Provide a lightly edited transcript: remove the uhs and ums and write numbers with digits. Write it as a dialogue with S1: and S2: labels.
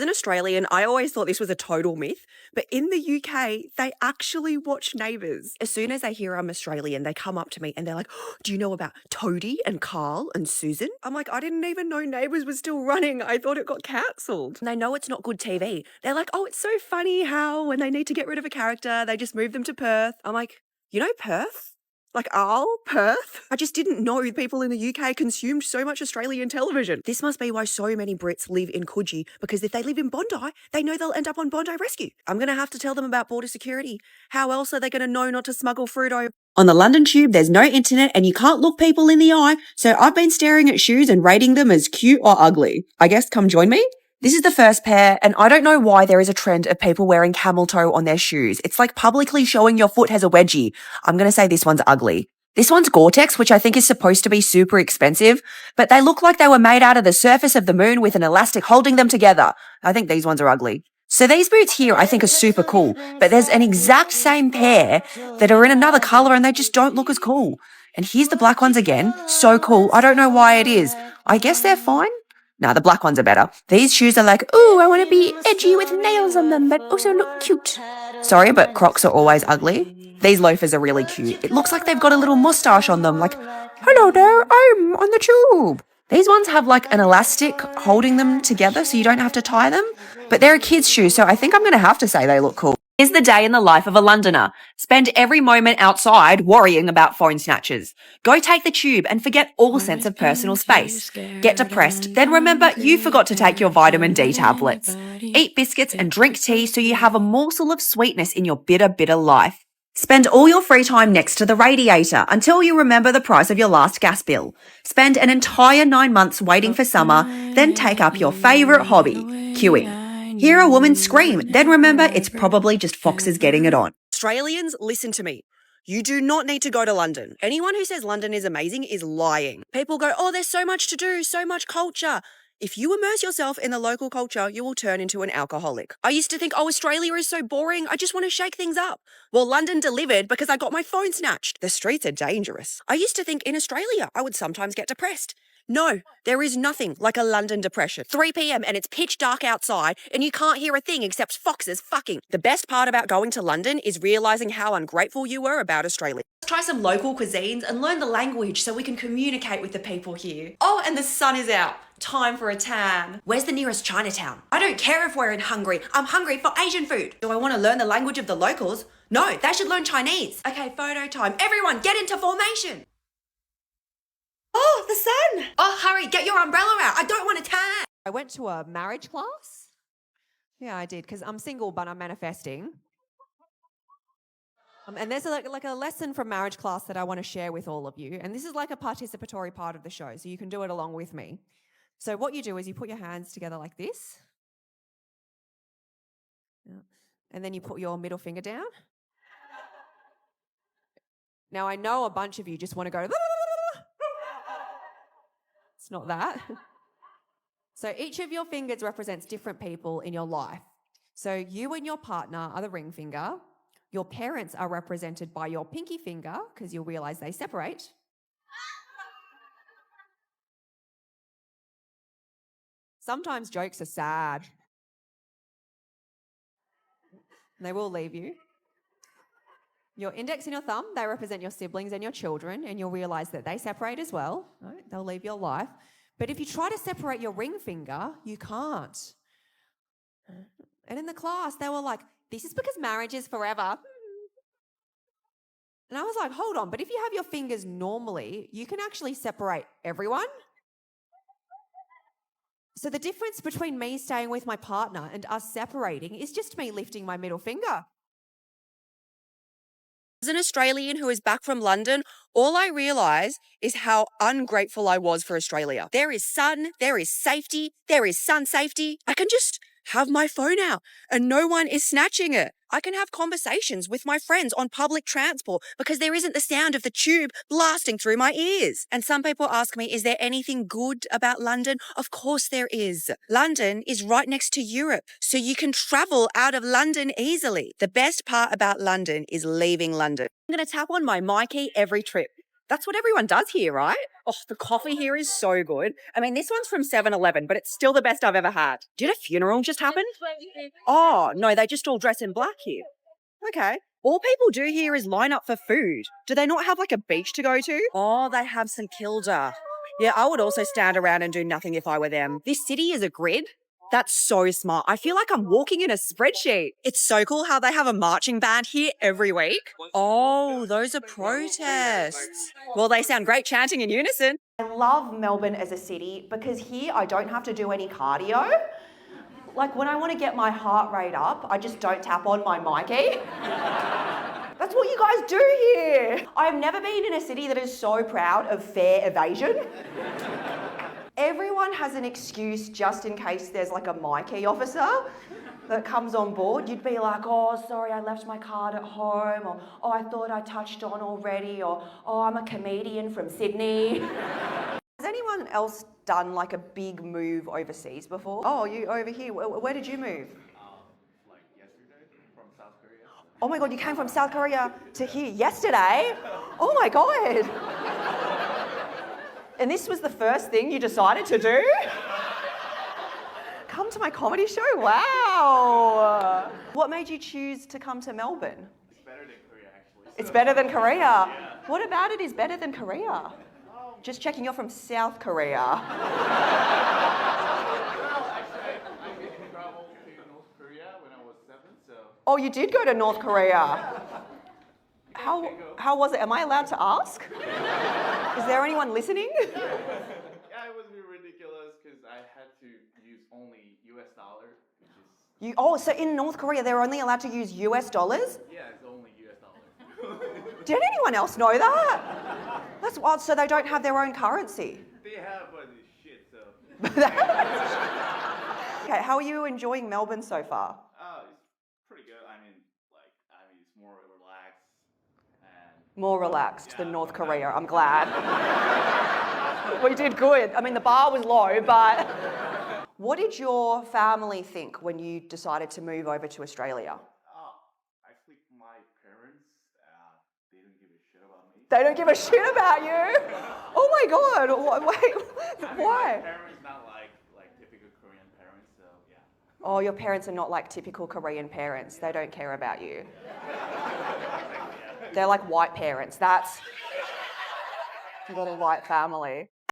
S1: As an Australian, I always thought this was a total myth, but in the UK, they actually watch Neighbours. As soon as they hear I'm Australian, they come up to me and they're like, "Oh, do you know about Toadie and Carl and Susan?" I'm like, I didn't even know Neighbours was still running. I thought it got cancelled. And they know it's not good TV. They're like, "Oh, it's so funny how when they need to get rid of a character, they just move them to Perth." I'm like, you know Perth? Like, Perth? I just didn't know people in the UK consumed so much Australian television. This must be why so many Brits live in Coogee, because if they live in Bondi, they know they'll end up on Bondi Rescue. I'm going to have to tell them about border security. How else are they going to know not to smuggle fruit over? On the London Tube, there's no internet and you can't look people in the eye, so I've been staring at shoes and rating them as cute or ugly. I guess come join me? This is the first pair, and I don't know why there is a trend of people wearing camel toe on their shoes. It's like publicly showing your foot has a wedgie. I'm going to say this one's ugly. This one's Gore-Tex, which I think is supposed to be super expensive, but they look like they were made out of the surface of the moon with an elastic holding them together. I think these ones are ugly. So these boots here I think are super cool, but there's an exact same pair that are in another colour and they just don't look as cool. And here's the black ones again. So cool. I don't know why it is. I guess they're fine. Nah, the black ones are better. These shoes are like, ooh, I want to be edgy with nails on them, but also look cute. Sorry, but Crocs are always ugly. These loafers are really cute. It looks like they've got a little moustache on them, like, hello there, I'm on the tube. These ones have like an elastic holding them together so you don't have to tie them, but they're a kid's shoe, so I think I'm going to have to say they look cool. Here's the day in the life of a Londoner. Spend every moment outside worrying about phone snatchers. Go take the tube and forget all sense of personal space. Get depressed, then remember you forgot to take your vitamin D tablets. Eat biscuits and drink tea so you have a morsel of sweetness in your bitter, bitter life. Spend all your free time next to the radiator until you remember the price of your last gas bill. Spend an entire 9 months waiting for summer, then take up your favourite hobby, queuing. Hear a woman scream, then remember it's probably just foxes getting it on. Australians, listen to me. You do not need to go to London. Anyone who says London is amazing is lying. People go, oh, there's so much to do, so much culture. If you immerse yourself in the local culture, you will turn into an alcoholic. I used to think, oh, Australia is so boring. I just want to shake things up. Well, London delivered because I got my phone snatched. The streets are dangerous. I used to think in Australia, I would sometimes get depressed. No, there is nothing like a London depression. 3 p.m. and it's pitch dark outside and you can't hear a thing except foxes fucking. The best part about going to London is realising how ungrateful you were about Australia. Let's try some local cuisines and learn the language so we can communicate with the people here. Oh, and the sun is out. Time for a tan. Where's the nearest Chinatown? I don't care if we're in Hungary. I'm hungry for Asian food. Do I want to learn the language of the locals? No, they should learn Chinese. Okay, photo time. Everyone, get into formation. Oh, the sun! Oh, hurry, get your umbrella out. I don't want to tan.
S2: I went to a marriage class. Yeah, I did, because I'm single, but I'm manifesting. And there's like a lesson from marriage class that I want to share with all of you. And this is like a participatory part of the show, so you can do it along with me. So what you do is you put your hands together like this. And then you put your middle finger down. Now, I know a bunch of you just want to go... It's not that. So each of your fingers represents different people in your life. So you and your partner are the ring finger. Your parents are represented by your pinky finger, because you'll realise they separate. Sometimes jokes are sad. They will leave you. Your index and your thumb, they represent your siblings and your children, and you'll realise that they separate as well. Right? They'll leave your life. But if you try to separate your ring finger, you can't. And in the class, they were like, this is because marriage is forever. And I was like, hold on, but if you have your fingers normally, you can actually separate everyone. So the difference between me staying with my partner and us separating is just me lifting my middle finger.
S1: As an Australian who is back from London, all I realise is how ungrateful I was for Australia. There is sun, there is safety, there is sun safety. I can just have my phone out and no one is snatching it. I can have conversations with my friends on public transport because there isn't the sound of the tube blasting through my ears. And some people ask me, is there anything good about London? Of course there is. London is right next to Europe, so you can travel out of London easily. The best part about London is leaving London. I'm going to tap on my key every trip.
S3: That's what everyone does here, right? Oh, the coffee here is so good. I mean, this one's from 7-Eleven, but it's still the best I've ever had. Did a funeral just happen? Oh, no, they just all dress in black here. Okay. All people do here is line up for food. Do they not have like a beach to go to? Oh, they have St Kilda. Yeah, I would also stand around and do nothing if I were them. This city is a grid. That's so smart. I feel like I'm walking in a spreadsheet. It's so cool how they have a marching band here every week. Oh, those are protests. Well, they sound great chanting in unison.
S1: I love Melbourne as a city because here I don't have to do any cardio. Like when I want to get my heart rate up, I just don't tap on my Mikey. That's what you guys do here. I've never been in a city that is so proud of fare evasion. Everyone has an excuse just in case there's like a Mikey officer that comes on board. You'd be like, oh, sorry, I left my card at home, or oh, I thought I touched on already, or oh, I'm a comedian from Sydney. Has anyone else done like a big move overseas before? Oh, you over here. Where did you move?
S4: Like yesterday from South Korea.
S1: Oh my God, you came from South Korea to here yesterday? Oh my God. And this was the first thing you decided to do? Come to my comedy show? Wow. What made you choose to come to Melbourne?
S4: It's better than Korea, actually.
S1: It's better than Korea. What about it is better than Korea? Just checking, you're from South Korea.
S4: Well, actually, I did travel to North Korea when I was 7, so.
S1: Oh, you did go to North Korea. How was it? Am I allowed to ask? Is there anyone listening?
S4: Yeah, it was a bit ridiculous because I had to use only US dollar, which is.
S1: So in North Korea, they're only allowed to use US dollars?
S4: Yeah, it's only US dollar.
S1: Did anyone else know that? That's wild. So they don't have their own currency.
S4: They have, but it's shit, so.
S1: Okay, how are you enjoying Melbourne so far?
S4: It's pretty good. It's more relaxed and.
S1: More relaxed than North Korea, I'm glad. We did good. I mean, the bar was low, but... What did your family think when you decided to move over to Australia?
S4: Actually, my parents, they don't give a shit about me.
S1: They don't give a shit about you? Oh my God, wait, why?
S4: My parents not like typical Korean parents, so yeah.
S1: Oh, your parents are not like typical Korean parents. They don't care about you. They're like white parents. You got a white family.